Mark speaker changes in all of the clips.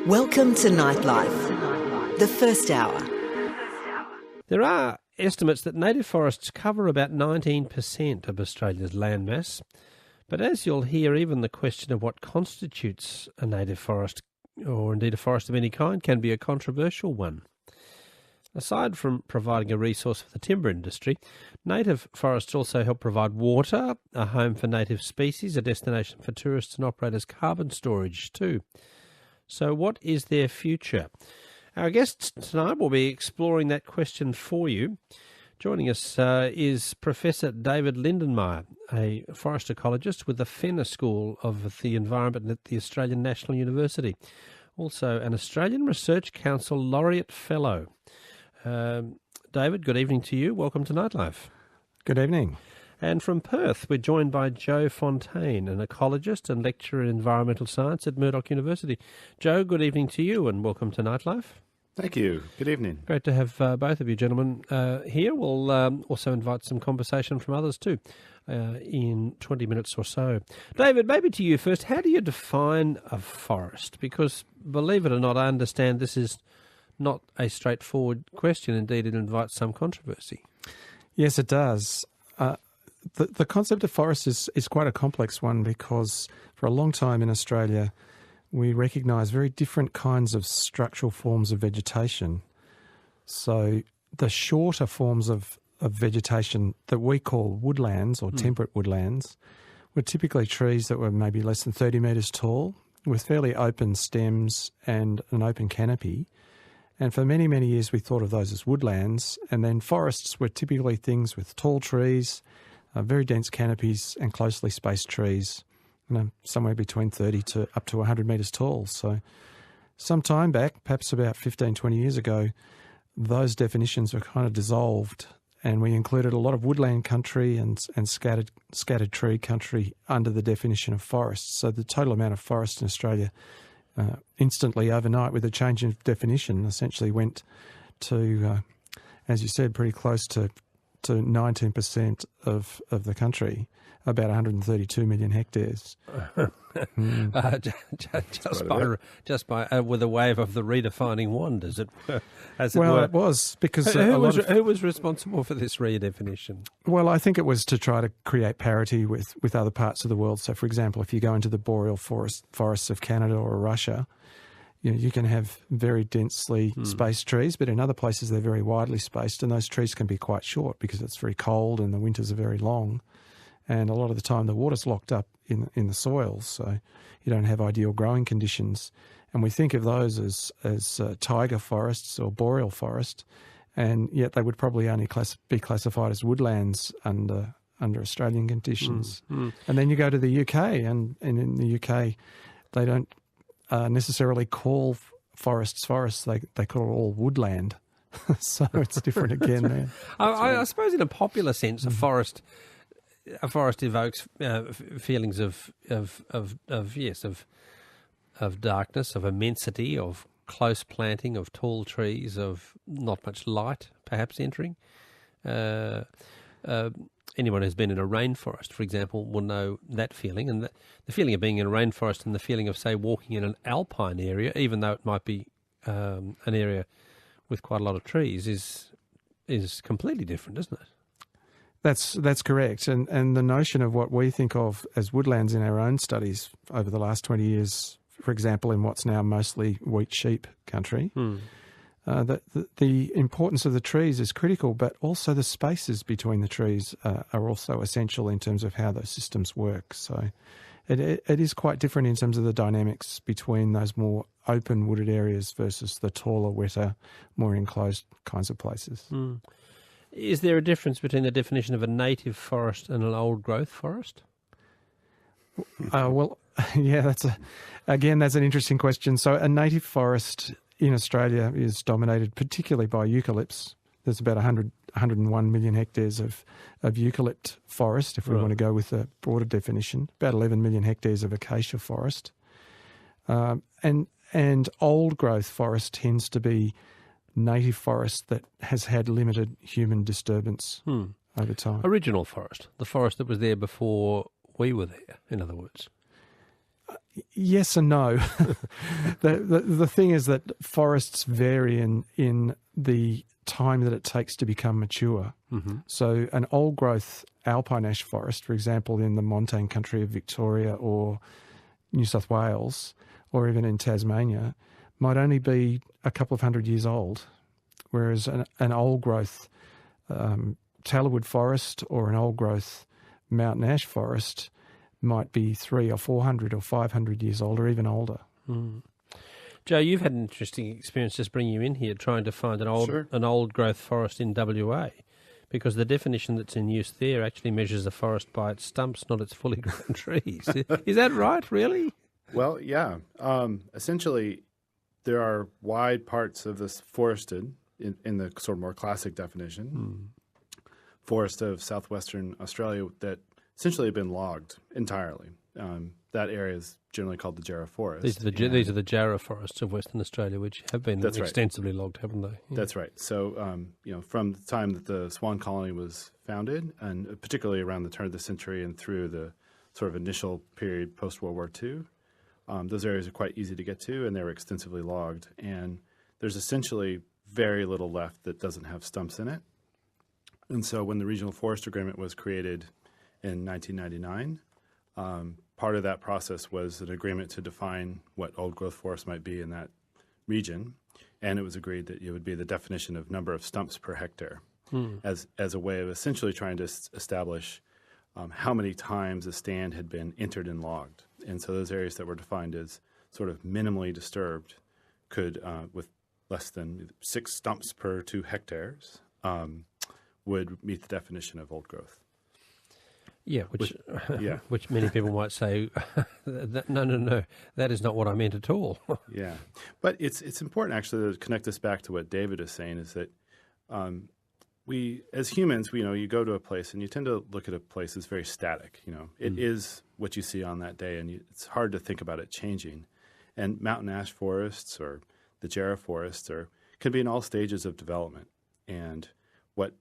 Speaker 1: Welcome to Nightlife, the first hour.
Speaker 2: There are estimates that native forests cover about 19% of Australia's landmass, but as you'll hear, even the question of what constitutes a native forest, or indeed a forest of any kind, can be a controversial one. Aside from providing a resource for the timber industry, native forests also help provide water, a home for native species, a destination for tourists, and operate as carbon storage too. So what is their future? Our guest tonight will be exploring that question for you. Joining us is Professor David Lindenmayer, a forest ecologist with the Fenner School of the Environment at the Australian National University. Also an Australian Research Council Laureate Fellow. David, good evening to you. Welcome to Nightlife.
Speaker 3: Good evening.
Speaker 2: And from Perth, we're joined by Joe Fontaine, an ecologist and lecturer in environmental science at Murdoch University. Joe, good evening to you and welcome to Nightlife.
Speaker 4: Thank you. Good evening.
Speaker 2: Great to have both of you gentlemen here. We'll also invite some conversation from others too in 20 minutes or so. David, maybe to you first, how do you define a forest? Because believe it or not, I understand this is not a straightforward question. Indeed, it invites some controversy.
Speaker 3: Yes, it does. The concept of forest is quite a complex one because for a long time in Australia, we recognise very different kinds of structural forms of vegetation. So the shorter forms of vegetation that we call woodlands or temperate woodlands were typically trees that were maybe less than 30 metres tall with fairly open stems and an open canopy. And for many, many years we thought of those as woodlands, and then forests were typically things with tall trees, very dense canopies and closely spaced trees, somewhere between 30 to up to 100 metres tall. So some time back, perhaps about 15, 20 years ago, those definitions were kind of dissolved and we included a lot of woodland country and scattered tree country under the definition of forests. So the total amount of forest in Australia instantly overnight with a change in definition essentially went to, as you said, pretty close to 19% of the country, about 132 million hectares.
Speaker 2: Just by with a wave of the redefining wand, as it were.
Speaker 3: It was because
Speaker 2: who was responsible for this redefinition?
Speaker 3: Well, I think it was to try to create parity with other parts of the world. So, for example, if you go into the boreal forests of Canada or Russia, you can have very densely spaced trees, but in other places they're very widely spaced, and those trees can be quite short because it's very cold and the winters are very long. And a lot of the time the water's locked up in the soil, so you don't have ideal growing conditions. And we think of those as taiga forests or boreal forest, and yet they would probably only be classified as woodlands under Australian conditions. And then you go to the UK, and in the UK they don't necessarily call forests. They call it all woodland. So it's different again there.
Speaker 2: I suppose in a popular sense, a forest evokes feelings of darkness, of immensity, of close planting, of tall trees, of not much light perhaps entering. Anyone who's been in a rainforest, for example, will know that feeling, and the feeling of being in a rainforest and the feeling of, say, walking in an alpine area, even though it might be an area with quite a lot of trees, is completely different, isn't it?
Speaker 3: That's correct. And the notion of what we think of as woodlands in our own studies over the last 20 years, for example, in what's now mostly wheat sheep country, the importance of the trees is critical, but also the spaces between the trees are also essential in terms of how those systems work. So it is quite different in terms of the dynamics between those more open wooded areas versus the taller, wetter, more enclosed kinds of places.
Speaker 2: Is there a difference between the definition of a native forest and an old-growth forest?
Speaker 3: Well, yeah, that's an interesting question. So a native forest in Australia is dominated particularly by eucalypts. There's about 101 million hectares of eucalypt forest, if we want to go with a broader definition, about 11 million hectares of acacia forest. And old-growth forest tends to be native forest that has had limited human disturbance over time.
Speaker 2: Original forest, the forest that was there before we were there, in other words.
Speaker 3: Yes and no. The thing is that forests vary in the time that it takes to become mature.
Speaker 2: Mm-hmm.
Speaker 3: So an old-growth alpine ash forest, for example, in the montane country of Victoria or New South Wales, or even in Tasmania, might only be a couple of 100 years old, whereas an old-growth tallowood forest or an old-growth mountain ash forest might be 300 or 400 or 500 years old, or even older.
Speaker 2: Mm. Joe, you've had an interesting experience just bringing you in here, trying to find an old growth forest in WA, because the definition that's in use there actually measures a forest by its stumps, not its fully grown trees. Is that right, really?
Speaker 4: Well, yeah. Essentially, there are wide parts of this forested, in the sort of more classic definition, forest of southwestern Australia that essentially have been logged entirely. That area is generally called the Jarrah Forest.
Speaker 2: These are the Jarrah forests of Western Australia, which have been
Speaker 4: That's
Speaker 2: extensively logged, haven't they? Yeah.
Speaker 4: That's right. So, from the time that the Swan Colony was founded, and particularly around the turn of the century and through the sort of initial period post-World War II, those areas are quite easy to get to, and they were extensively logged. And there's essentially very little left that doesn't have stumps in it. And so when the Regional Forest Agreement was created in 1999, part of that process was an agreement to define what old-growth forest might be in that region, and it was agreed that it would be the definition of number of stumps per hectare as a way of essentially trying to establish how many times a stand had been entered and logged. And so those areas that were defined as sort of minimally disturbed could, with less than 6 stumps per 2 hectares, would meet the definition of old growth.
Speaker 2: Yeah, which many people might say, no, that is not what I meant at all.
Speaker 4: Yeah, but it's important actually to connect this back to what David is saying, is that we as humans, you go to a place and you tend to look at a place as very static. It is what you see on that day, and it's hard to think about it changing. And mountain ash forests or the Jarrah forests can be in all stages of development. And what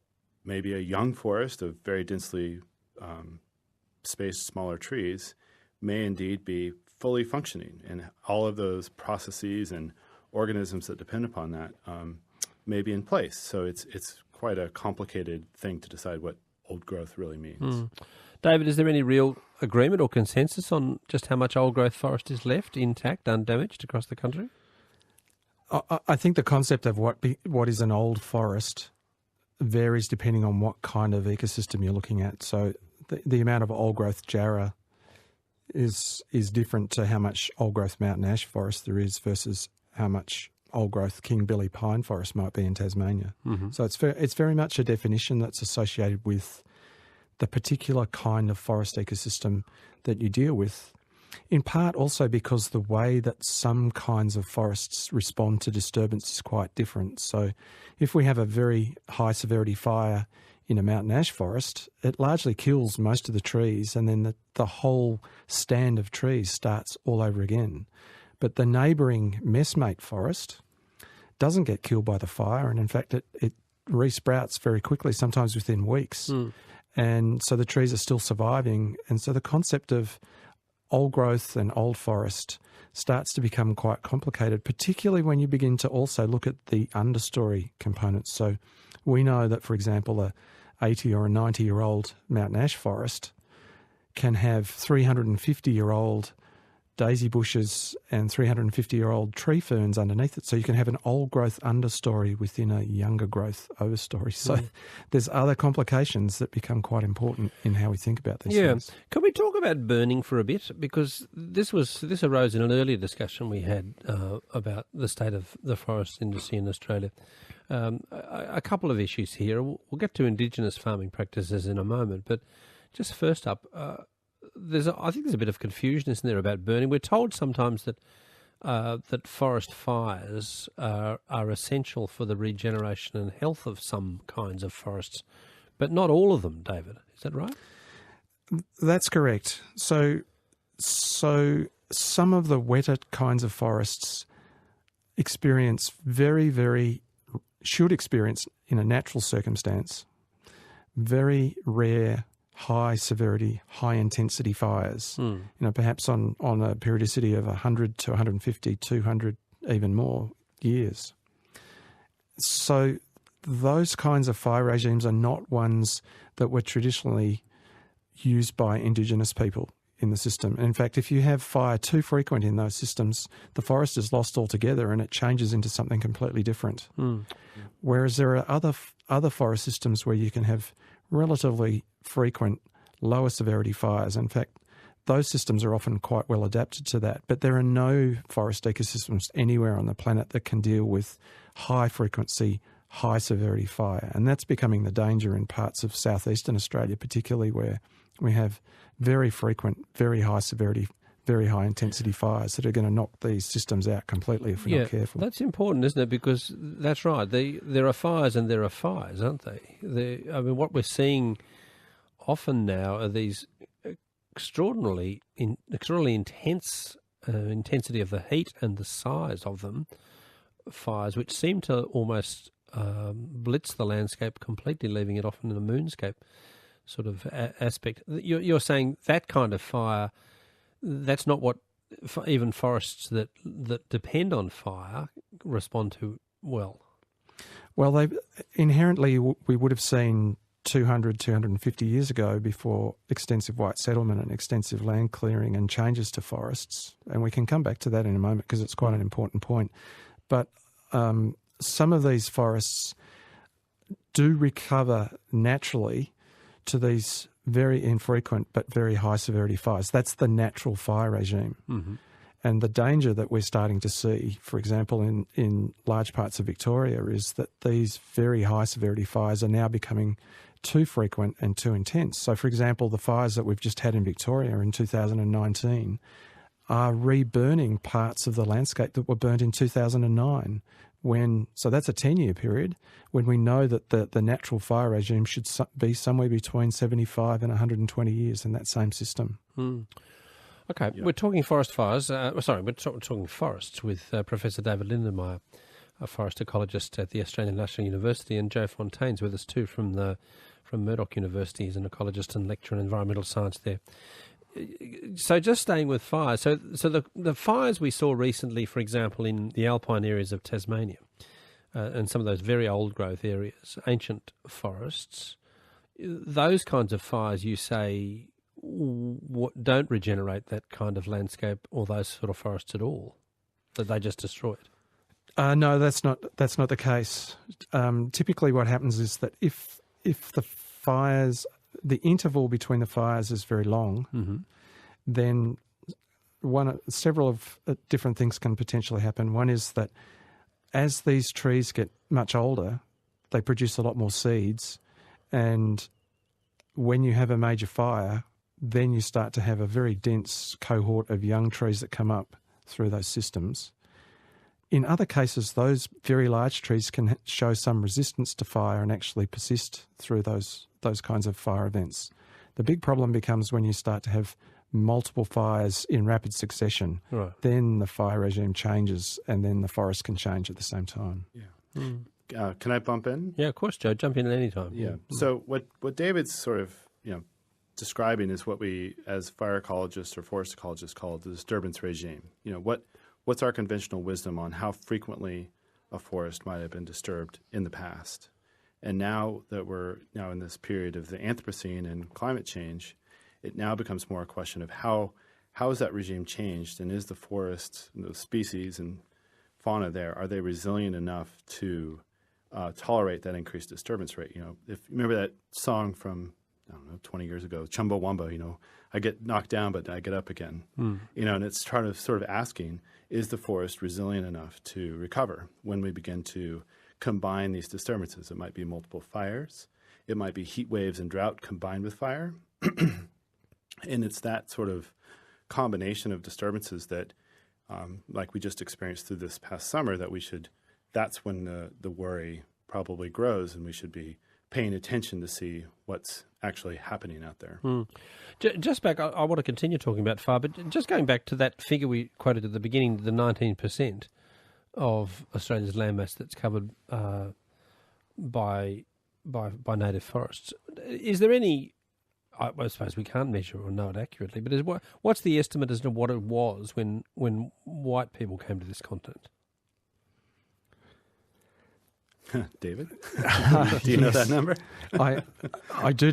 Speaker 4: may be a young forest of very densely spaced smaller trees may indeed be fully functioning, and all of those processes and organisms that depend upon that may be in place. So it's quite a complicated thing to decide what old growth really means.
Speaker 2: David, is there any real agreement or consensus on just how much old growth forest is left intact, undamaged across the country?
Speaker 3: I think the concept of what is an old forest varies depending on what kind of ecosystem you're looking at. So the amount of old-growth Jarrah is different to how much old-growth mountain ash forest there is versus how much old-growth King Billy pine forest might be in Tasmania. Mm-hmm. So it's very much a definition that's associated with the particular kind of forest ecosystem that you deal with, in part also because the way that some kinds of forests respond to disturbance is quite different. So if we have a very high severity fire in a mountain ash forest, it largely kills most of the trees, and then the whole stand of trees starts all over again. But the neighbouring messmate forest doesn't get killed by the fire, and in fact it resprouts very quickly, sometimes within weeks. And so the trees are still surviving. And so the concept of old growth and old forest starts to become quite complicated, particularly when you begin to also look at the understory components. So we know that, for example, a 80 or a 90-year-old mountain ash forest can have 350-year-old daisy bushes and 350-year-old tree ferns underneath it. So you can have an old-growth understory within a younger growth overstory. So there's other complications that become quite important in how we think about these things.
Speaker 2: Can we talk about burning for a bit? Because this arose in an earlier discussion we had about the state of the forest industry in Australia. A couple of issues here. We'll get to Indigenous farming practices in a moment, but just first up, I think there's a bit of confusion, isn't there, about burning? We're told sometimes that that forest fires are essential for the regeneration and health of some kinds of forests, but not all of them, David. Is that right?
Speaker 3: That's correct. So some of the wetter kinds of forests should experience in a natural circumstance very rare high severity, high intensity fires. Perhaps on a periodicity of 100 to 150, 200, even more years. So those kinds of fire regimes are not ones that were traditionally used by Indigenous people in the system. In fact, if you have fire too frequent in those systems, the forest is lost altogether and it changes into something completely different. Whereas there are other forest systems where you can have relatively frequent, lower severity fires. In fact, those systems are often quite well adapted to that. But there are no forest ecosystems anywhere on the planet that can deal with high frequency, high severity fire. And that's becoming the danger in parts of southeastern Australia, particularly where we have very frequent, very high severity, very high intensity fires that are going to knock these systems out completely if we're not careful.
Speaker 2: That's important, isn't it? Because that's right. There are fires and there are fires, aren't they? What we're seeing often now are these extraordinarily intense intensity of the heat and the size of them, fires which seem to almost blitz the landscape completely, leaving it often in a moonscape sort of aspect. You're saying that kind of fire, that's not what even forests that depend on fire respond to well.
Speaker 3: Well, inherently we would have seen 200, 250 years ago, before extensive white settlement and extensive land clearing and changes to forests, and we can come back to that in a moment because it's quite an important point. But some of these forests do recover naturally to these very infrequent but very high severity fires. That's the natural fire regime. And the danger that we're starting to see, for example, in large parts of Victoria, is that these very high severity fires are now becoming too frequent and too intense. So, for example, the fires that we've just had in Victoria in 2019 are reburning parts of the landscape that were burnt in 2009. So that's a 10-year period when we know that the natural fire regime should be somewhere between 75 and 120 years in that same system.
Speaker 2: Okay, we're talking forest fires. We're talking forests with Professor David Lindenmayer, a forest ecologist at the Australian National University, and Joe Fontaine's with us too from Murdoch University. He's an ecologist and lecturer in environmental science there. So just staying with fires, so the fires we saw recently, for example, in the alpine areas of Tasmania and some of those very old growth areas, ancient forests, those kinds of fires, you say, don't regenerate that kind of landscape or those sort of forests at all, that they just destroy it?
Speaker 3: No, that's not the case. Typically what happens is that if the fires, the interval between the fires is very long, then several of different things can potentially happen. One is that as these trees get much older, they produce a lot more seeds, and when you have a major fire, then you start to have a very dense cohort of young trees that come up through those systems. In other cases, those very large trees can show some resistance to fire and actually persist through those kinds of fire events. The big problem becomes when you start to have multiple fires in rapid succession. Right. Then the fire regime changes, and then the forest can change at the same time.
Speaker 4: Yeah. Can I bump in?
Speaker 2: Yeah, of course, Joe. Jump in at any time.
Speaker 4: Yeah. So what David's sort of describing is what we, as fire ecologists or forest ecologists, call the disturbance regime. What's our conventional wisdom on how frequently a forest might have been disturbed in the past? And now that we're in this period of the Anthropocene and climate change, it now becomes more a question of how has that regime changed, and is the forest, the species and fauna there, are they resilient enough to tolerate that increased disturbance rate? If you remember that song from 20 years ago, Chumbawamba, I get knocked down, but I get up again. And it's trying to sort of asking, is the forest resilient enough to recover when we begin to combine these disturbances? It might be multiple fires. It might be heat waves and drought combined with fire. And it's that sort of combination of disturbances that, like we just experienced through this past summer, that's when the worry probably grows, and we should be paying attention to see what's actually happening out there.
Speaker 2: Just back, I want to continue talking about fire, but just going back to that figure we quoted at the beginning, the 19% of Australia's landmass that's covered by native forests. Is there any I suppose we can't measure or know it accurately, but what's the estimate as to what it was when white people came to this continent?
Speaker 4: David, do you know that number?
Speaker 3: I do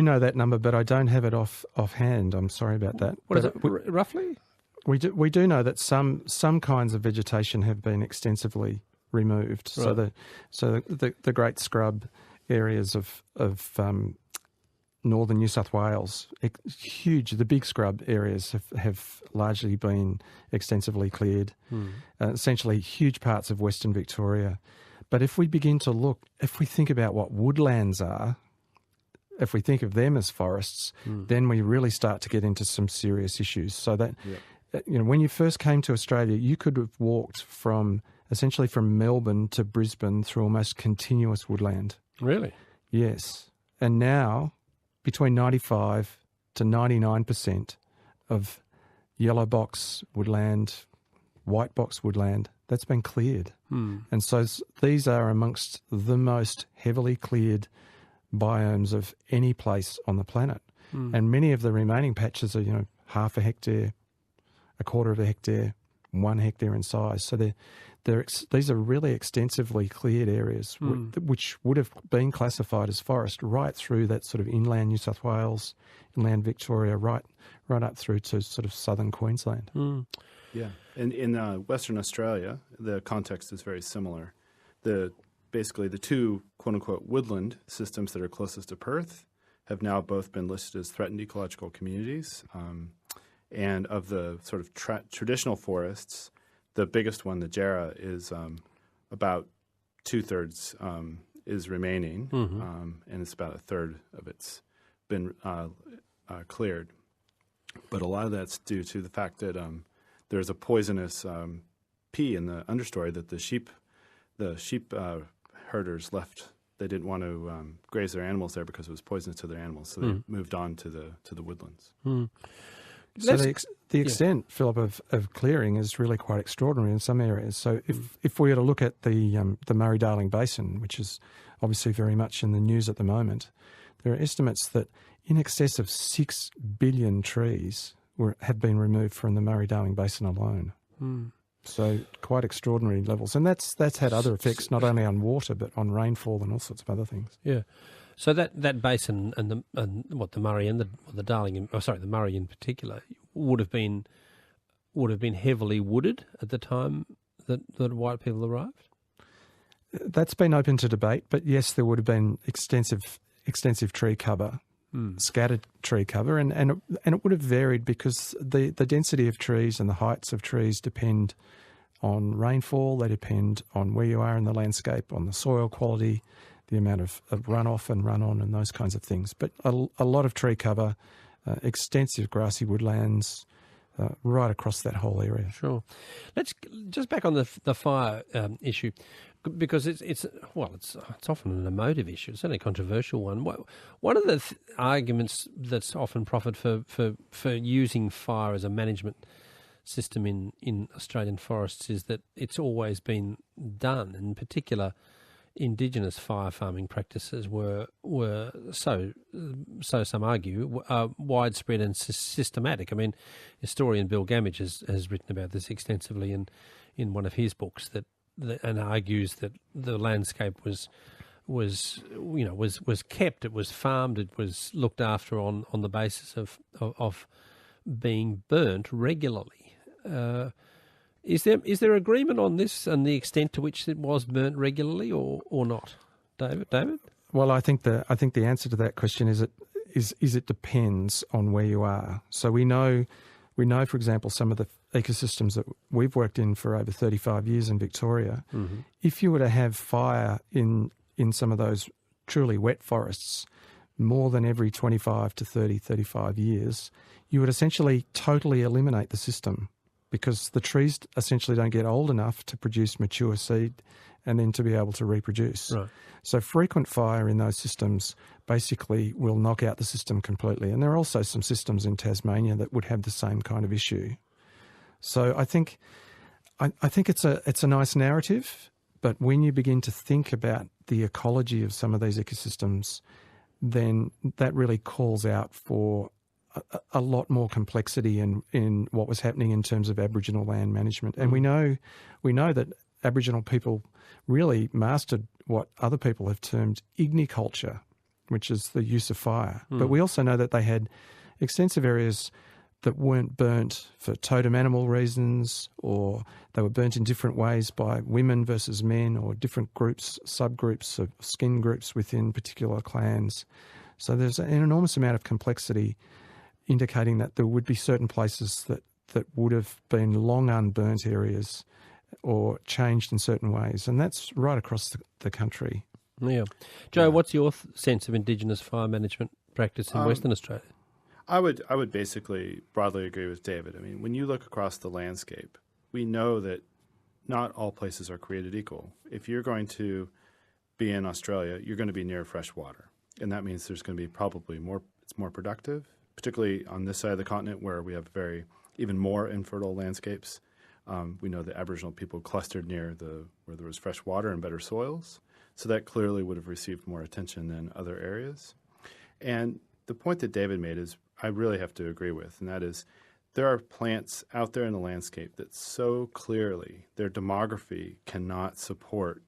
Speaker 3: know that number, but I don't have it offhand. I'm sorry about that.
Speaker 2: What is it roughly?
Speaker 3: We do know that some kinds of vegetation have been extensively removed. Right. So the great scrub areas of northern New South Wales, huge. The big scrub areas have largely been extensively cleared. Essentially, huge parts of Western Victoria. But if we begin to look, if we think about what woodlands are, if we think of them as forests, then we really start to get into some serious issues. So that, when you first came to Australia, you could have walked essentially from Melbourne to Brisbane through almost continuous woodland.
Speaker 2: Really?
Speaker 3: Yes. And now, between 95 to 99% of yellow box woodland, white box woodland, that's been cleared. And so these are amongst the most heavily cleared biomes of any place on the planet. And many of the remaining patches are, half a hectare, a quarter of a hectare, 1 hectare in size. So these are really extensively cleared areas, which would have been classified as forest right through that sort of inland New South Wales, inland Victoria, right up through to sort of southern Queensland.
Speaker 4: Yeah, and in Western Australia, the context is very similar. Basically, the two quote-unquote woodland systems that are closest to Perth have now both been listed as threatened ecological communities. And of the sort of traditional forests, the biggest one, the Jarrah, is about 2/3 is remaining, and it's about 1/3 of it's been cleared. But a lot of that's due to the fact that there's a poisonous pea in the understory that the sheep herders left. They didn't want to graze their animals there because it was poisonous to their animals, so they moved on to the woodlands.
Speaker 3: So the extent, Philip, of clearing is really quite extraordinary in some areas. So if we were to look at the Murray-Darling Basin, which is obviously very much in the news at the moment, there are estimates that in excess of 6 billion trees have been removed from the Murray-Darling Basin alone. So quite extraordinary levels. And that's had other effects, not only on water, but on rainfall and all sorts of other things.
Speaker 2: Yeah. So that basin and the Murray and the Darling, the Murray in particular, would have been heavily wooded at the time that white people arrived?
Speaker 3: That's been open to debate, but yes, there would have been extensive tree cover. Scattered tree cover, and it would have varied because the density of trees and the heights of trees depend on rainfall, they depend on where you are in the landscape, on the soil quality, the amount of runoff and run-on and those kinds of things. But a lot of tree cover, extensive grassy woodlands, right across that whole area.
Speaker 2: Sure. Let's just back on the fire issue. Because it's often an emotive issue. It's certainly a controversial one. One of the arguments that's often proffered for using fire as a management system in Australian forests is that it's always been done. In particular, Indigenous fire farming practices were so some argue widespread and systematic. I mean, historian Bill Gamage has written about this extensively in one of his books and argues that the landscape was kept, it was farmed, it was looked after on the basis of being burnt regularly. Is there agreement on this and the extent to which it was burnt regularly or not, David?
Speaker 3: Well, I think the answer to that question is it depends on where you are. So we know, for example, some of the ecosystems that we've worked in for over 35 years in Victoria. If you were to have fire in some of those truly wet forests more than every 25 to 30, 35 years, you would essentially totally eliminate the system because the trees essentially don't get old enough to produce mature seed and then to be able to reproduce. Right. So frequent fire in those systems basically will knock out the system completely. And there are also some systems in Tasmania that would have the same kind of issue. So I think it's a nice narrative, but when you begin to think about the ecology of some of these ecosystems, then that really calls out for a lot more complexity in what was happening in terms of Aboriginal land management. And we know that Aboriginal people really mastered what other people have termed igniculture, which is the use of fire. But we also know that they had extensive areas that weren't burnt for totem animal reasons, or they were burnt in different ways by women versus men, or different groups, subgroups of skin groups within particular clans. So there's an enormous amount of complexity indicating that there would be certain places that would have been long unburnt areas or changed in certain ways. And that's right across the country.
Speaker 2: Yeah. Joe, what's your sense of Indigenous fire management practice in Western Australia?
Speaker 4: I would basically broadly agree with David. I mean, when you look across the landscape, we know that not all places are created equal. If you're going to be in Australia, you're going to be near fresh water. And that means there's going to be probably it's more productive, particularly on this side of the continent where we have even more infertile landscapes. We know that Aboriginal people clustered near where there was fresh water and better soils. So that clearly would have received more attention than other areas. And the point that David made is I really have to agree with, and that is there are plants out there in the landscape that so clearly their demography cannot support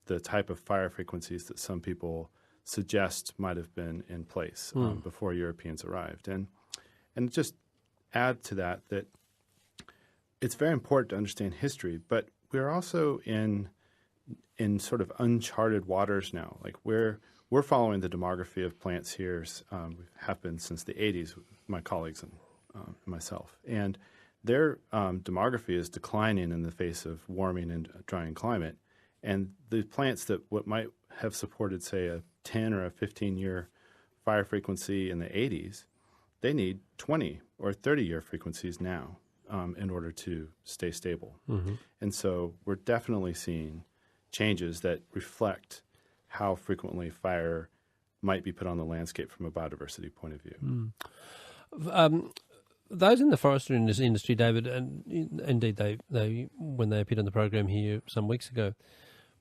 Speaker 4: the type of fire frequencies that some people suggest might have been in place before Europeans arrived. And just add to that it's very important to understand history, but we're also in sort of uncharted waters now. Like we're following the demography of plants here. We have been since the 80s, my colleagues and myself. And their demography is declining in the face of warming and drying climate. And the plants that what might have supported, say, a 10 or a 15-year fire frequency in the 80s, they need 20 or 30-year frequencies now in order to stay stable. Mm-hmm. And so we're definitely seeing changes that reflect how frequently fire might be put on the landscape from a biodiversity point of view.
Speaker 2: Those in the forestry industry, David, and indeed they when they appeared on the program here some weeks ago,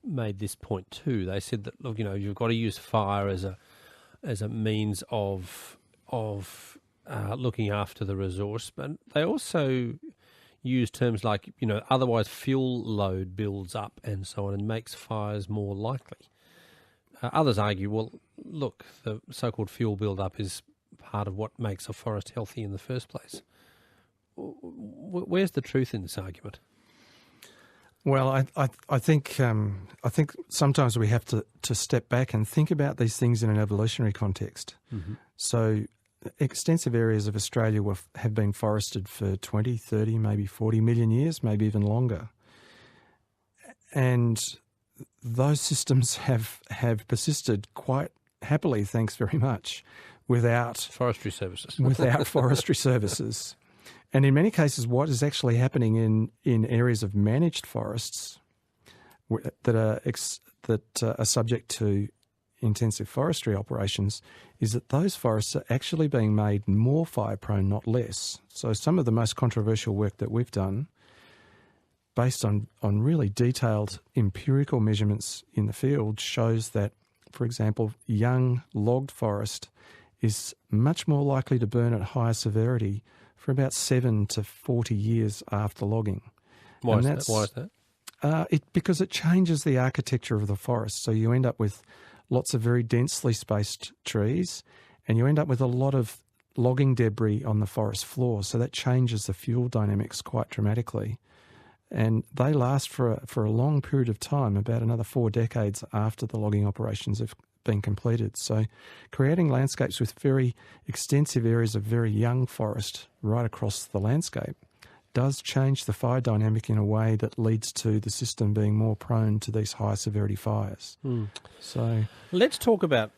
Speaker 2: made this point too. They said that, look, you've got to use fire as a means of looking after the resource, but they also use terms like, otherwise fuel load builds up and so on and makes fires more likely. Others argue, well, look, the so-called fuel build-up is part of what makes a forest healthy in the first place. Where's the truth in this argument?
Speaker 3: Well, I think sometimes we have to step back and think about these things in an evolutionary context. Mm-hmm. So extensive areas of Australia have been forested for 20, 30, maybe 40 million years, maybe even longer. And those systems have persisted quite happily, thanks very much, without
Speaker 2: forestry services.
Speaker 3: And in many cases, what is actually happening in areas of managed forests that are subject to intensive forestry operations is that those forests are actually being made more fire-prone, not less. So some of the most controversial work that we've done, based on really detailed empirical measurements in the field, shows that, for example, young logged forest is much more likely to burn at higher severity for about 7 to 40 years after logging.
Speaker 2: Why is that?
Speaker 3: Because it changes the architecture of the forest. So you end up with lots of very densely spaced trees, and you end up with a lot of logging debris on the forest floor. So that changes the fuel dynamics quite dramatically. And they last for a long period of time, about another 4 decades after the logging operations have been completed. So creating landscapes with very extensive areas of very young forest right across the landscape does change the fire dynamic in a way that leads to the system being more prone to these high severity fires. So
Speaker 2: let's talk about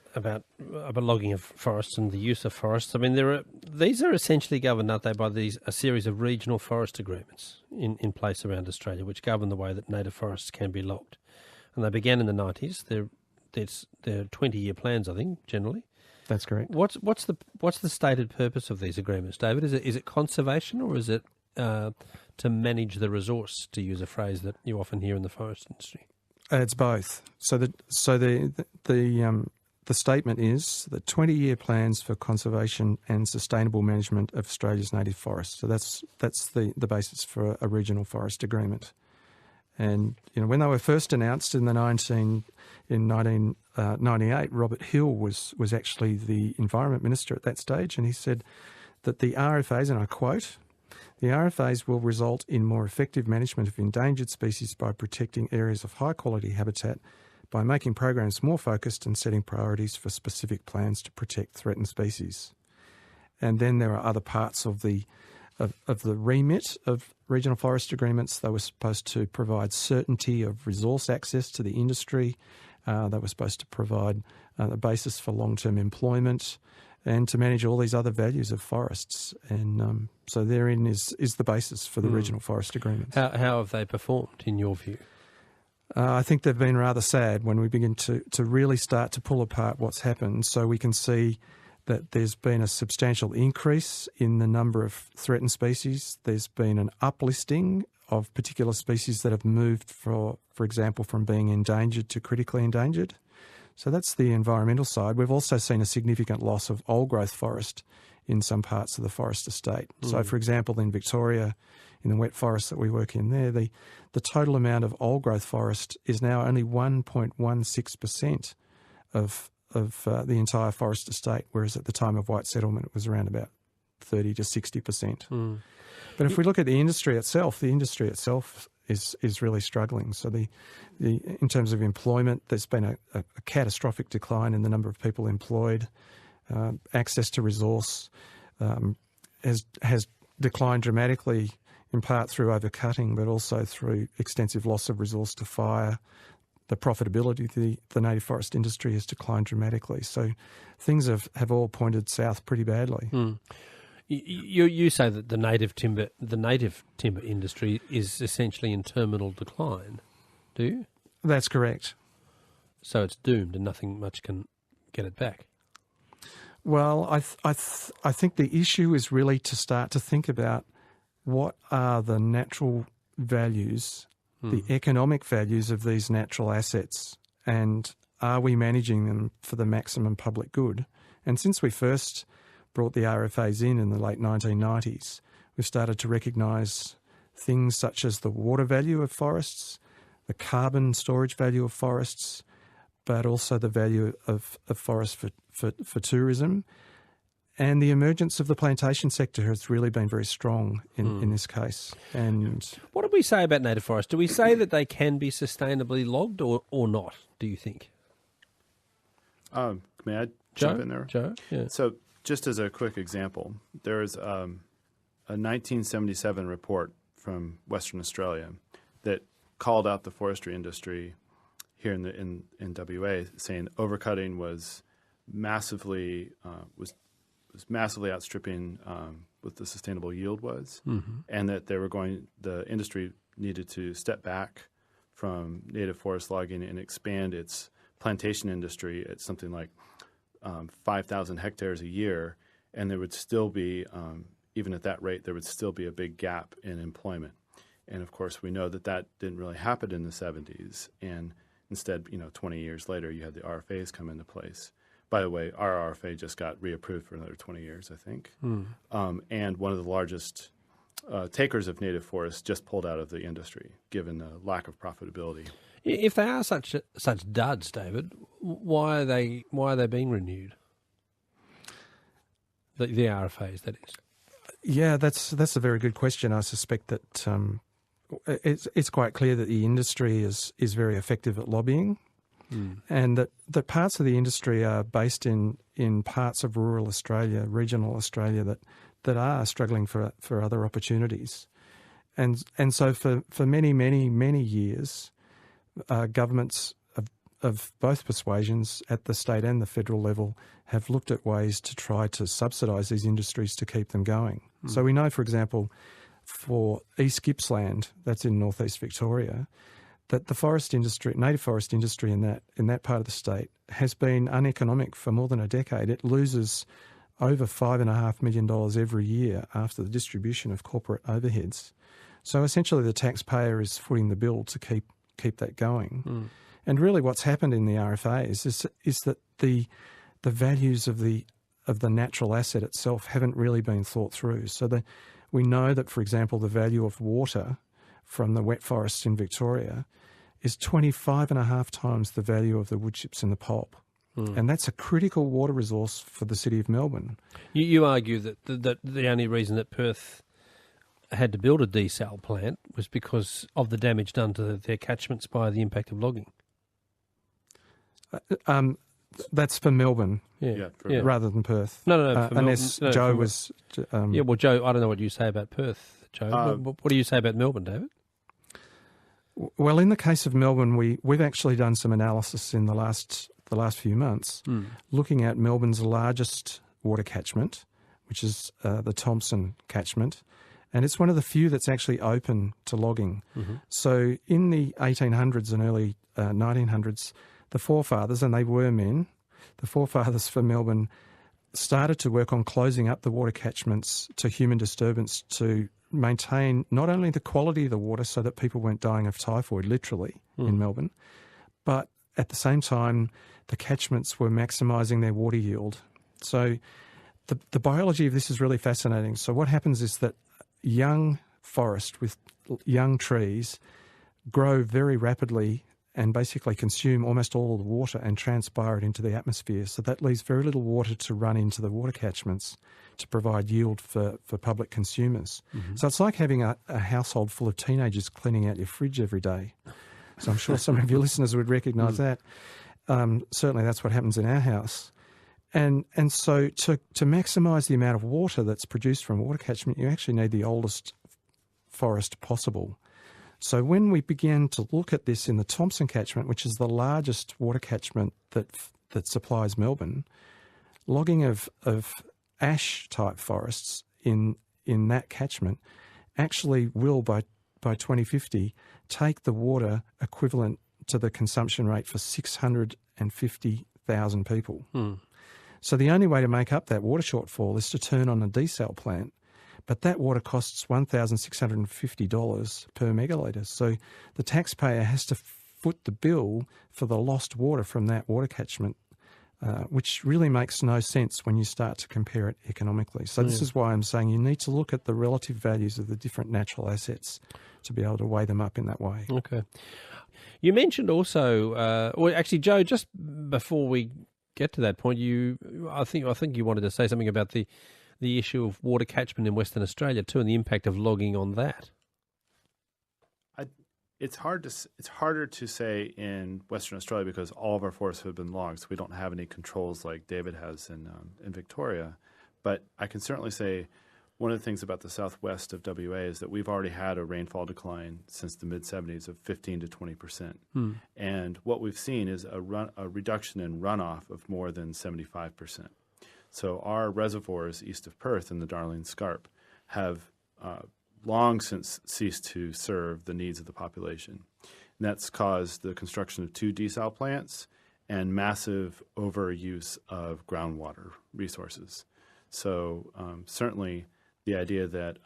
Speaker 2: logging of forests and the use of forests. I mean, these are essentially governed, aren't they, by a series of regional forest agreements in place around Australia, which govern the way that native forests can be logged. And they began in the 90s. They're 20-year plans, I think, generally.
Speaker 3: That's correct.
Speaker 2: What's the stated purpose of these agreements, David? Is it conservation, or is it to manage the resource, to use a phrase that you often hear in the forest industry?
Speaker 3: It's both. So the the statement is the 20-year plans for conservation and sustainable management of Australia's native forests. So that's the basis for a regional forest agreement. And when they were first announced in 1998, Robert Hill was actually the Environment Minister at that stage, and he said that the RFAs, and I quote, "The RFAs will result in more effective management of endangered species by protecting areas of high-quality habitat, by making programs more focused and setting priorities for specific plans to protect threatened species." And then there are other parts of the remit of regional forest agreements. They were supposed to provide certainty of resource access to the industry. They were supposed to provide a basis for long-term employment and to manage all these other values of forests. And so therein is the basis for the regional forest agreements.
Speaker 2: How have they performed, in your view?
Speaker 3: I think they've been rather sad when we begin to really start to pull apart what's happened. So we can see that there's been a substantial increase in the number of threatened species. There's been an uplisting of particular species that have moved, for example, from being endangered to critically endangered. So that's the environmental side. We've also seen a significant loss of old-growth forest in some parts of the forest estate. So, for example, in Victoria, in the wet forests that we work in there, the total amount of old-growth forest is now only 1.16% of the entire forest estate, whereas at the time of white settlement it was around about 30 to 60%. But if we look at the industry itself is really struggling. So in terms of employment, there's been a catastrophic decline in the number of people employed. Access to resource has declined dramatically, in part through overcutting, but also through extensive loss of resource to fire. The profitability of the native forest industry has declined dramatically. So things have all pointed south pretty badly.
Speaker 2: You say that the native timber industry is essentially in terminal decline, do you?
Speaker 3: That's correct.
Speaker 2: So it's doomed and nothing much can get it back.
Speaker 3: Well, I think the issue is really to start to think about what are the natural values, the economic values of these natural assets, and are we managing them for the maximum public good? And since we first brought the RFAs in the late 1990s, we've started to recognise things such as the water value of forests, the carbon storage value of forests, but also the value of forests for tourism. And the emergence of the plantation sector has really been very strong in this case. And
Speaker 2: what do we say about native forests? Do we say that they can be sustainably logged or not, do you think?
Speaker 4: May I jump in there?
Speaker 2: Joe? Yeah.
Speaker 4: So just as a quick example, there is a 1977 report from Western Australia that called out the forestry industry here in WA, saying overcutting was massively outstripping what the sustainable yield was, and that the industry needed to step back from native forest logging and expand its plantation industry at something like 5,000 hectares a year, and there would still be, even at that rate, there would still be a big gap in employment. And of course, we know that didn't really happen in the 70s, and instead, 20 years later, you had the RFAs come into place. By the way, our RFA just got reapproved for another 20 years, I think. And one of the largest takers of native forests just pulled out of the industry, given the lack of profitability.
Speaker 2: If they are such duds, David, why are they being renewed? The RFAs, that is. Yeah,
Speaker 3: that's a very good question. I suspect that it's quite clear that the industry is very effective at lobbying. And that parts of the industry are based in parts of rural Australia, regional Australia, that are struggling for other opportunities. And so for many, many, many years, governments of both persuasions at the state and the federal level have looked at ways to try to subsidise these industries to keep them going. So we know, for example, for East Gippsland, that's in northeast Victoria, that the forest industry, native forest industry in that part of the state has been uneconomic for more than a decade. It loses over $5.5 million every year after the distribution of corporate overheads. So essentially the taxpayer is footing the bill to keep that going. And really what's happened in the RFAs is that the values of the natural asset itself haven't really been thought through. So we know that, for example, the value of water from the wet forests in Victoria is 25.5 times the value of the wood chips in the pulp. And that's a critical water resource for the city of Melbourne.
Speaker 2: You argue that the only reason that Perth had to build a desal plant was because of the damage done to their catchments by the impact of logging.
Speaker 3: That's for Melbourne, rather than Perth.
Speaker 2: No.
Speaker 3: Unless Joe was...
Speaker 2: well, Joe, I don't know what you say about Perth, Joe. What do you say about Melbourne, David?
Speaker 3: Well, in the case of Melbourne, we've actually done some analysis in the last few months, looking at Melbourne's largest water catchment, which is the Thomson catchment, and it's one of the few that's actually open to logging. So in the 1800s and early 1900s, the forefathers, and they were men, the forefathers for Melbourne started to work on closing up the water catchments to human disturbance to maintain not only the quality of the water so that people weren't dying of typhoid, literally, in Melbourne, but at the same time, the catchments were maximising their water yield. So the biology of this is really fascinating. So what happens is that young forest with young trees grow very rapidly and basically consume almost all of the water and transpire it into the atmosphere. So that leaves very little water to run into the water catchments to provide yield for public consumers. So it's like having a household full of teenagers cleaning out your fridge every day. So I'm sure some of your listeners would recognise that. Certainly that's what happens in our house. And so to maximise the amount of water that's produced from water catchment, you actually need the oldest forest possible. So when we began to look at this in the Thomson catchment, which is the largest water catchment that supplies Melbourne, logging of ash-type forests in that catchment actually will, by 2050, take the water equivalent to the consumption rate for 650,000 people. So the only way to make up that water shortfall is to turn on a desal plant, but that water costs $1,650 per megalitre. So the taxpayer has to foot the bill for the lost water from that water catchment, which really makes no sense when you start to compare it economically. So this is why I'm saying you need to look at the relative values of the different natural assets to be able to weigh them up in that way.
Speaker 2: Okay. You mentioned also, well, actually, Joe, just before we get to that point, I think you wanted to say something about the issue of water catchment in Western Australia too, and the impact of logging on that.
Speaker 4: It's harder to say in Western Australia because all of our forests have been logged, so we don't have any controls like David has in Victoria. But I can certainly say one of the things about the southwest of WA is that we've already had a rainfall decline since the mid-'70s of 15 to 20%. And what we've seen is a reduction in runoff of more than 75%. So our reservoirs east of Perth in the Darling Scarp have long since ceased to serve the needs of the population. And that's caused the construction of 2 desal plants and massive overuse of groundwater resources. So certainly the idea that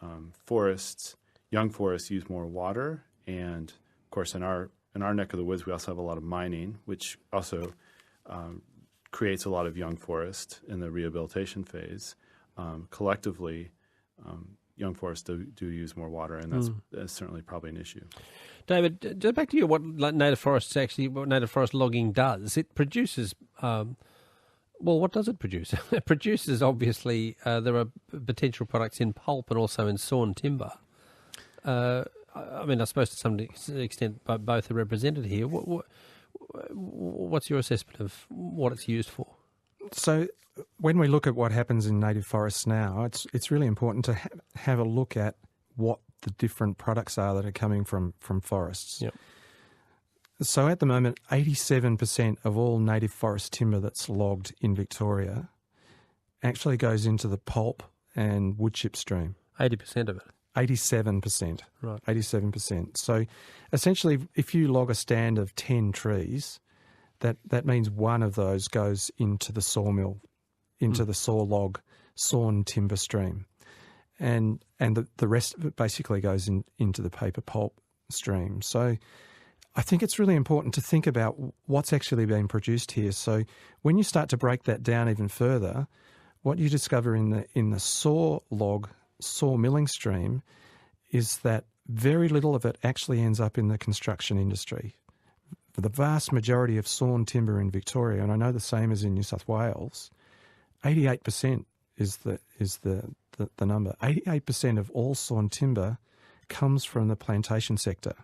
Speaker 4: young forests use more water, and of course in our neck of the woods we also have a lot of mining, which also creates a lot of young forest in the rehabilitation phase. Collectively, young forests do use more water, and that's certainly probably an issue.
Speaker 2: David, just back to you, what native forest logging does. It produces, what does it produce? It produces, obviously, there are potential products in pulp and also in sawn timber. I suppose to some extent both are represented here. What's your assessment of what it's used for?
Speaker 3: So when we look at what happens in native forests now, it's really important to have a look at what the different products are that are coming from forests.
Speaker 2: Yep.
Speaker 3: So at the moment, 87% of all native forest timber that's logged in Victoria actually goes into the pulp and wood chip stream.
Speaker 2: 80% of it?
Speaker 3: 87%.
Speaker 2: Right.
Speaker 3: 87%. So essentially, if you log a stand of 10 trees, that means one of those goes into the sawmill, into the saw log sawn timber stream. And the rest of it basically goes into the paper pulp stream. So I think it's really important to think about what's actually being produced here. So when you start to break that down even further, what you discover in the saw milling stream is that very little of it actually ends up in the construction industry. For the vast majority of sawn timber in Victoria, and I know the same as in New South Wales, 88% is the number. 88% of all sawn timber comes from the plantation sector.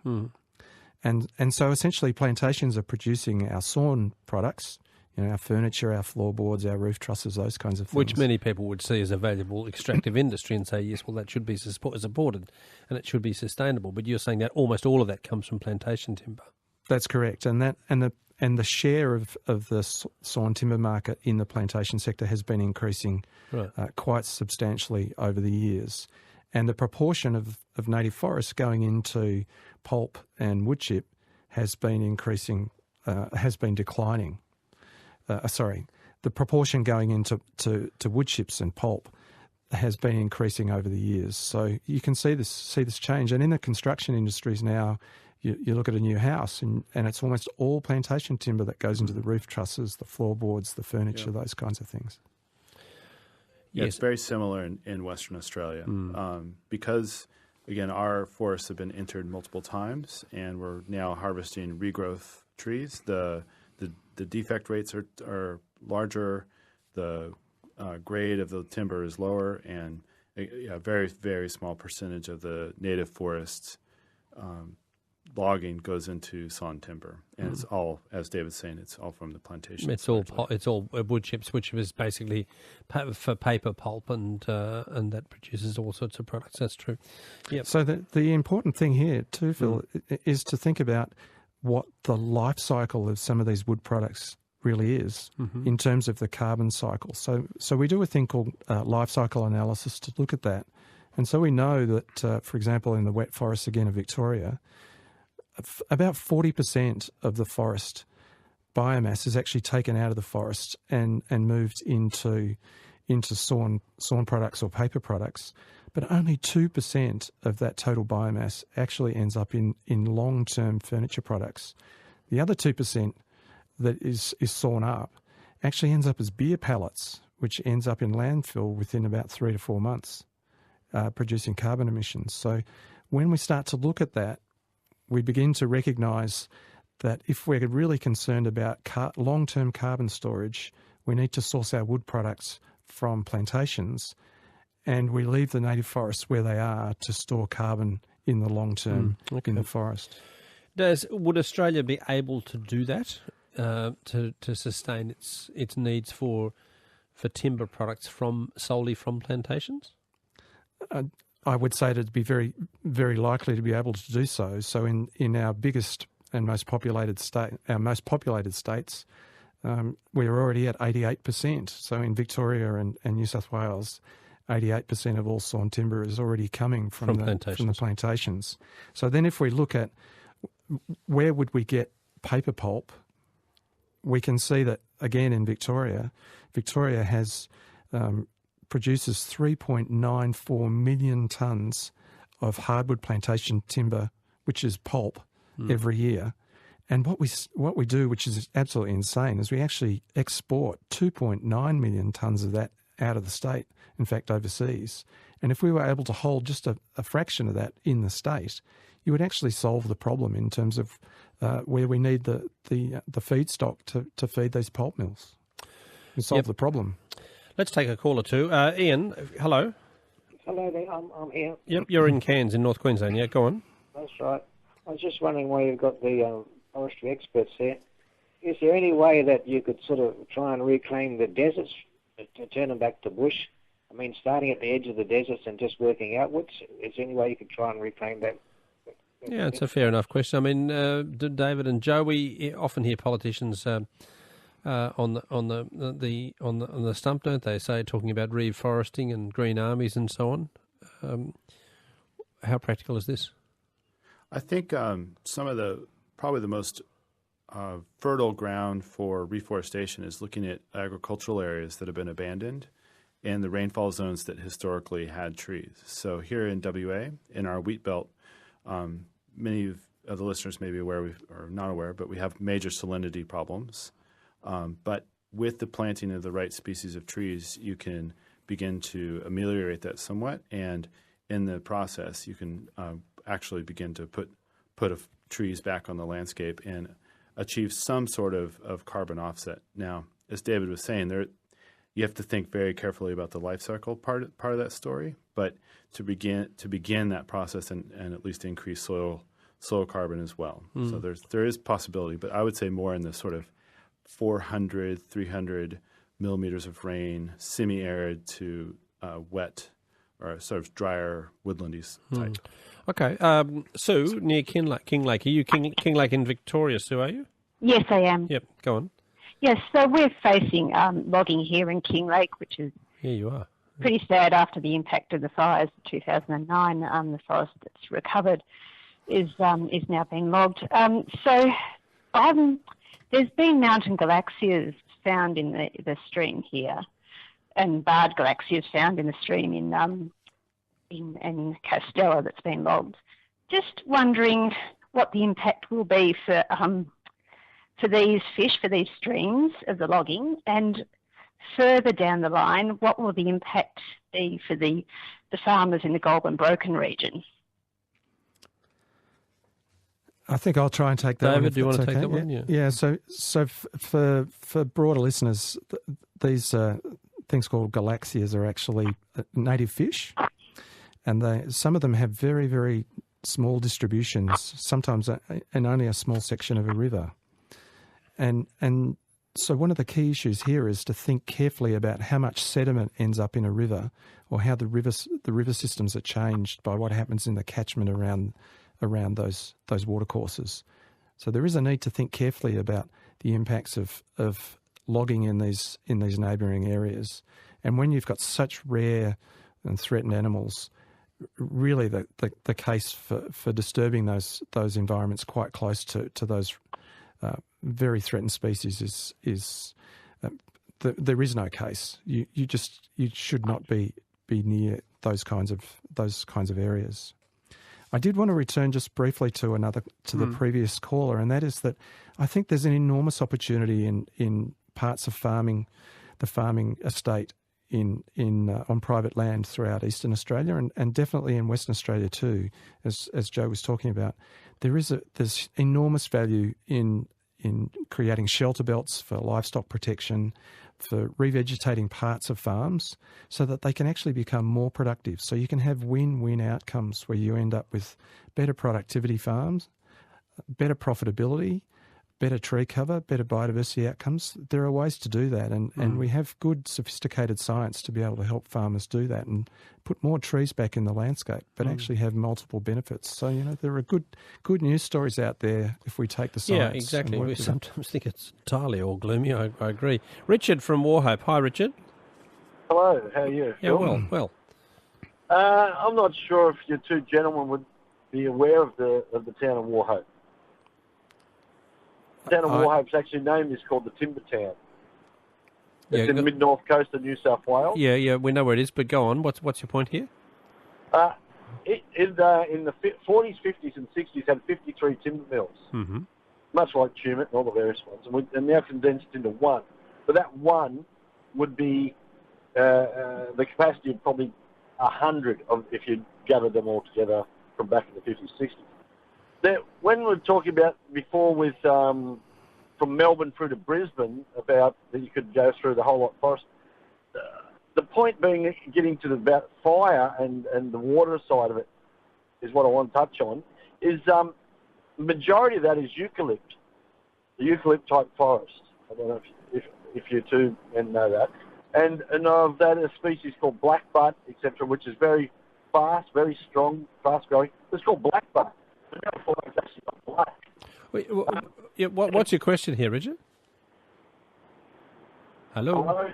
Speaker 3: And so essentially plantations are producing our sawn products, our furniture, our floorboards, our roof trusses, those kinds of things.
Speaker 2: Which many people would see as a valuable extractive industry and say, yes, well, that should be supported and it should be sustainable. But you're saying that almost all of that comes from plantation timber.
Speaker 3: That's correct. And the share of the sawn timber market in the plantation sector has been increasing quite substantially over the years. And the proportion of native forests going into pulp and wood chip has been declining. The proportion going into wood chips and pulp has been increasing over the years. So you can see this change. And in the construction industries now, you look at a new house and it's almost all plantation timber that goes into the roof trusses, the floorboards, the furniture, those kinds of things.
Speaker 4: Yeah, it's very similar in Western Australia because, again, our forests have been entered multiple times and we're now harvesting regrowth trees. The defect rates are larger, the grade of the timber is lower, and a very, very small percentage of the native forests logging goes into sawn timber, and it's all, as David's saying, it's all from the plantation.
Speaker 2: It's all wood chips, which is basically for paper pulp, and that produces all sorts of products. That's true. Yep.
Speaker 3: So the important thing here too, Phil, is to think about what the life cycle of some of these wood products really is in terms of the carbon cycle. So we do a thing called life cycle analysis to look at that, and so we know that, for example, in the wet forests again of Victoria, about 40% of the forest biomass is actually taken out of the forest and moved into sawn products or paper products, but only 2% of that total biomass actually ends up in long-term furniture products. The other 2% that is sawn up actually ends up as beer pellets, which ends up in landfill within about 3 to 4 months, producing carbon emissions. So when we start to look at that, we begin to recognise that if we're really concerned about long-term carbon storage, we need to source our wood products from plantations, and we leave the native forests where they are to store carbon in the long term in the forest.
Speaker 2: Would Australia be able to do that to sustain its needs for timber products solely from plantations?
Speaker 3: I would say it'd be very, very likely to be able to do so. So in our biggest and most populated states, we're already at 88%. So in Victoria and New South Wales, 88% of all sawn timber is already coming from the plantations. So then if we look at where would we get paper pulp, we can see that, again, in Victoria has produces 3.94 million tonnes of hardwood plantation timber, which is pulp, every year. And what we do, which is absolutely insane, is we actually export 2.9 million tonnes of that out of the state, in fact, overseas. And if we were able to hold just a fraction of that in the state, you would actually solve the problem in terms of where we need the feedstock to feed these pulp mills. You solve the problem.
Speaker 2: Let's take a call or two. Ian, hello.
Speaker 5: Hello there, I'm here.
Speaker 2: Yep, you're in Cairns in North Queensland. Yeah, go on.
Speaker 5: That's right. I was just wondering why you've got the forestry experts there. Is there any way that you could sort of try and reclaim the deserts to turn them back to bush? I mean, starting at the edge of the deserts and just working outwards, is there any way you could try and reclaim that?
Speaker 2: Yeah, it's a fair enough question. I mean, David and Joe, we often hear politicians on the stump, don't they? Say talking about reforesting and green armies and so on. How practical is this?
Speaker 4: I think some of probably the most fertile ground for reforestation is looking at agricultural areas that have been abandoned and the rainfall zones that historically had trees. So here in WA, in our wheat belt, many the listeners may be aware or not aware, but we have major salinity problems. But with the planting of the right species of trees, you can begin to ameliorate that somewhat, and in the process, you can actually begin to put trees back on the landscape and achieve some sort of carbon offset. Now, as David was saying, you have to think very carefully about the life cycle part of that story, but to begin that process and at least increase soil carbon as well. So there is possibility, but I would say more in the sort of 400, 300 millimeters of rain, semi-arid to wet or sort of drier woodlandy type.
Speaker 2: Okay. Sue, near King Lake. Are you King Lake in Victoria, Sue, are you?
Speaker 6: Yes, I am.
Speaker 2: Yep, go on.
Speaker 6: Yes, so we're facing logging here in King Lake, which is
Speaker 2: You are.
Speaker 6: pretty sad after the impact of the fires of 2009. The forest that's recovered is now being logged. There's been mountain glaciers found in the stream here, and barred glaciers found in the stream in Castella that's been logged. Just wondering what the impact will be for these fish, for these streams of the logging, and further down the line, what will the impact be for the farmers in the Goulburn Broken region?
Speaker 3: I think I'll try and take that one.
Speaker 2: David, do you want to take that one?
Speaker 3: Yeah. So for broader listeners, these things called galaxias are actually native fish, and some of them have very, very small distributions, sometimes in only a small section of a river. And so one of the key issues here is to think carefully about how much sediment ends up in a river, or how the river systems are changed by what happens in the catchment around those watercourses. So there is a need to think carefully about the impacts of logging in these neighbouring areas. And when you've got such rare and threatened animals, really the case for disturbing those environments quite close to those very threatened species is there is no case. You should not be near those kinds of areas. I did want to return just briefly to the previous caller, and that is that I think there's an enormous opportunity in parts of the farming estate on private land throughout Eastern Australia, and definitely in Western Australia too, as Joe was talking about. There's enormous value in creating shelter belts for livestock protection, for revegetating parts of farms so that they can actually become more productive. So you can have win-win outcomes where you end up with better productivity farms, better profitability, better tree cover, better biodiversity outcomes. There are ways to do that, and we have good, sophisticated science to be able to help farmers do that and put more trees back in the landscape, but actually have multiple benefits. So, there are good news stories out there if we take the science.
Speaker 2: Yeah, exactly. We sometimes think it's entirely all gloomy. I agree. Richard from Warhope. Hi, Richard.
Speaker 7: Hello, how are you?
Speaker 2: Yeah, well.
Speaker 7: I'm not sure if you two gentlemen would be aware of the town of Warhope. The town of Warhope's actually named is called the Timber Town. It's in the mid-north coast of New South Wales.
Speaker 2: Yeah, we know where it is, but go on. What's your point here?
Speaker 7: It in the 40s, 50s and 60s had 53 timber mills, much like Tumut and all the various ones, and now condensed into one. But that one would be the capacity of probably 100 if you gathered them all together from back in the 50s, 60s. When we were talking about before with from Melbourne through to Brisbane about that you could go through the whole lot forest, the point being getting to about fire and the water side of it is what I want to touch on, is the majority of that is eucalypt, the eucalypt type forest. I don't know if you two men know that. And of that a species called blackbutt, etc., which is very fast, very strong, fast growing. It's called blackbutt. It's actually not black.
Speaker 2: Wait, what's your question here, Richard? Hello?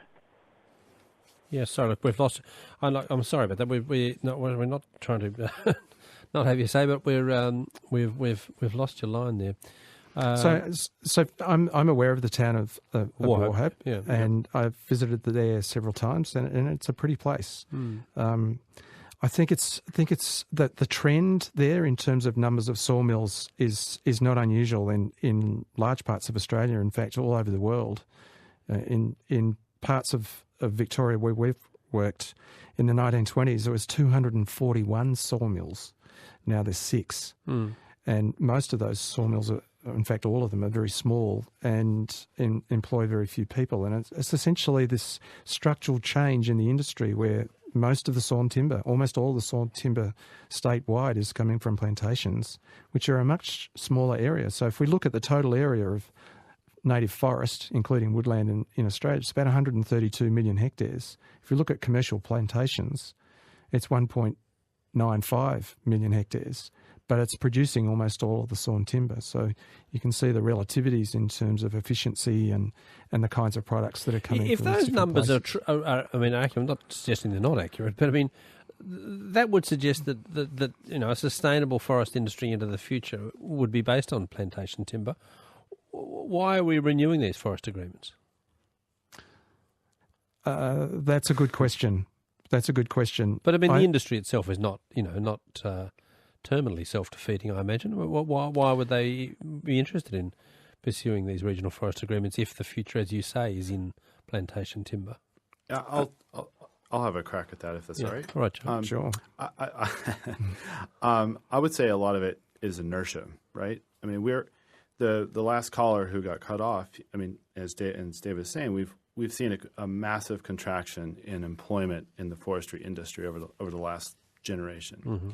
Speaker 2: Yeah, sorry, we've lost. I'm sorry about that. We're not trying to not have you say, but we've lost your line there.
Speaker 3: So I'm aware of the town of Warhope,
Speaker 2: yeah.
Speaker 3: And I've visited there several times, and it's a pretty place. I think it's that the trend there in terms of numbers of sawmills is not unusual in large parts of Australia. In fact, all over the world. In parts of Victoria where we've worked in the 1920s, there was 241 sawmills. Now there's 6, and most of those sawmills are, in fact, all of them are very small and employ very few people. And it's essentially this structural change in the industry where most of the sawn timber, almost all the sawn timber statewide, is coming from plantations, which are a much smaller area. So if we look at the total area of native forest, including woodland in Australia, it's about 132 million hectares. If you look at commercial plantations, it's 1.95 million hectares, but it's producing almost all of the sawn timber. So you can see the relativities in terms of efficiency and the kinds of products that are coming
Speaker 2: If
Speaker 3: from these
Speaker 2: those
Speaker 3: different
Speaker 2: numbers
Speaker 3: places.
Speaker 2: are accurate, I'm not suggesting they're not accurate, but I mean, that would suggest that a sustainable forest industry into the future would be based on plantation timber. Why are we renewing these forest agreements?
Speaker 3: That's a good question. But
Speaker 2: I mean, the industry itself is not terminally self-defeating, I imagine. Why would they be interested in pursuing these regional forest agreements if the future, as you say, is in plantation timber?
Speaker 4: I'll have a crack at that if that's all right.
Speaker 2: All right, Joe.
Speaker 3: Sure.
Speaker 4: I would say a lot of it is inertia, right? I mean, the last caller who got cut off. I mean, as David was saying, we've seen a massive contraction in employment in the forestry industry over the last generation. Mm-hmm.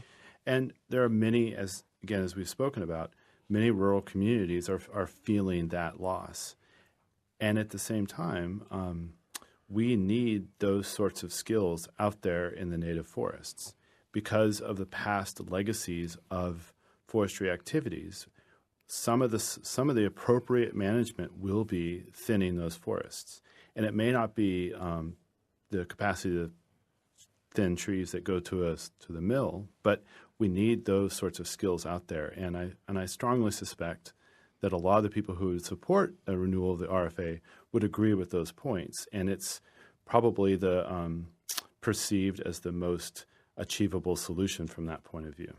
Speaker 4: And there are many, as we've spoken about, many rural communities are feeling that loss. And at the same time, we need those sorts of skills out there in the native forests because of the past legacies of forestry activities. Some of the appropriate management will be thinning those forests. And it may not be the capacity to thin trees that go to the mill, but we need those sorts of skills out there. And I strongly suspect that a lot of the people who would support a renewal of the RFA would agree with those points. And it's probably the perceived as the most achievable solution from that point of view.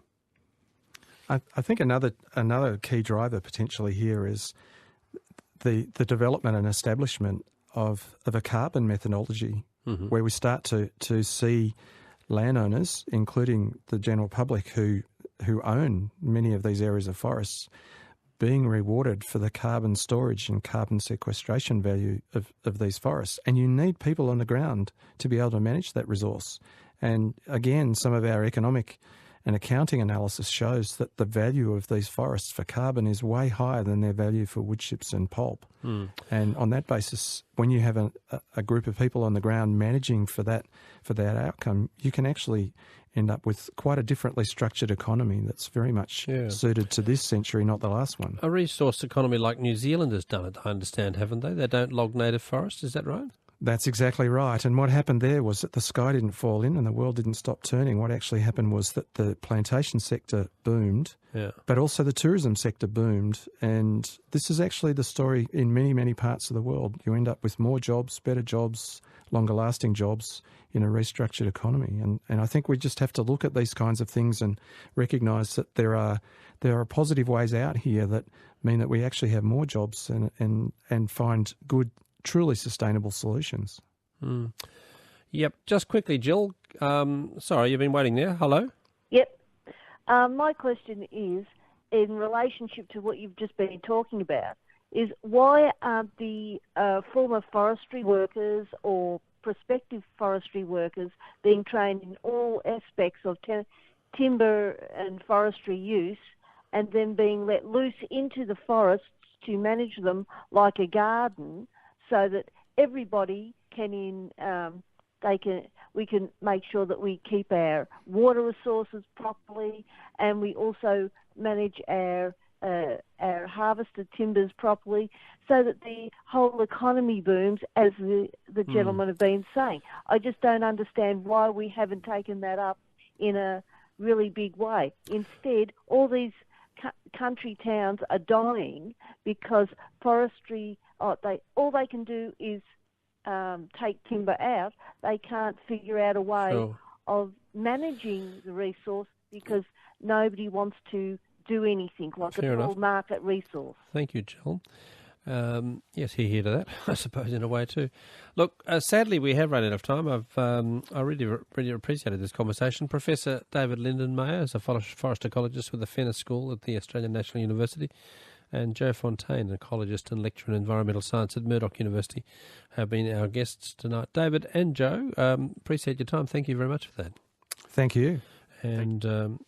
Speaker 3: I think another key driver potentially here is the development and establishment of a carbon methodology, mm-hmm. where we start to see landowners, including the general public who own many of these areas of forests, being rewarded for the carbon storage and carbon sequestration value of these forests. And you need people on the ground to be able to manage that resource. And again, some of our economic and accounting analysis shows that the value of these forests for carbon is way higher than their value for wood chips and pulp. Mm. And on that basis, when you have a group of people on the ground managing for that outcome, you can actually end up with quite a differently structured economy that's very much suited to this century, not the last one.
Speaker 2: A resource economy like New Zealand has done it, I understand, haven't they? They don't log native forests, is that right?
Speaker 3: That's exactly right. And what happened there was that the sky didn't fall in and the world didn't stop turning. What actually happened was that the plantation sector boomed, but also the tourism sector boomed. And this is actually the story in many, many parts of the world. You end up with more jobs, better jobs, longer lasting jobs in a restructured economy. And I think we just have to look at these kinds of things and recognise that there are positive ways out here that mean that we actually have more jobs and find good, truly sustainable solutions.
Speaker 2: Mm. Yep. Just quickly, Jill. Sorry, you've been waiting there. Hello?
Speaker 8: Yep. My question is, in relationship to what you've just been talking about, is why aren't the former forestry workers or prospective forestry workers being trained in all aspects of timber and forestry use and then being let loose into the forests to manage them like a garden, so that everybody we can make sure that we keep our water resources properly, and we also manage our harvested timbers properly, so that the whole economy booms, as the gentlemen have been saying. I just don't understand why we haven't taken that up in a really big way. Instead, all these country towns are dying because forestry, all they can do is take timber out. They can't figure out a way of managing the resource because nobody wants to do anything like
Speaker 2: Fair
Speaker 8: a
Speaker 2: enough.
Speaker 8: full market resource.
Speaker 2: Thank you, Jill. Yes, hear to that, I suppose, in a way too. Look, sadly, we have run out of time. I really appreciated this conversation. Professor David Lindenmayer is a forest ecologist with the Fenner School at the Australian National University, and Joe Fontaine, an ecologist and lecturer in environmental science at Murdoch University, have been our guests tonight. David and Joe, appreciate your time. Thank you very much for that.
Speaker 3: Thank you.
Speaker 2: And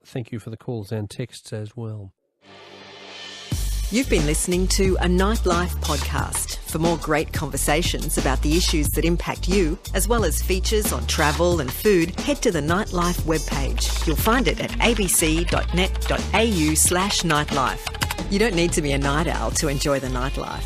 Speaker 2: thank you for the calls and texts as well.
Speaker 1: You've been listening to a Nightlife podcast. For more great conversations about the issues that impact you, as well as features on travel and food, head to the Nightlife webpage. You'll find it at abc.net.au/nightlife. You don't need to be a night owl to enjoy the Nightlife.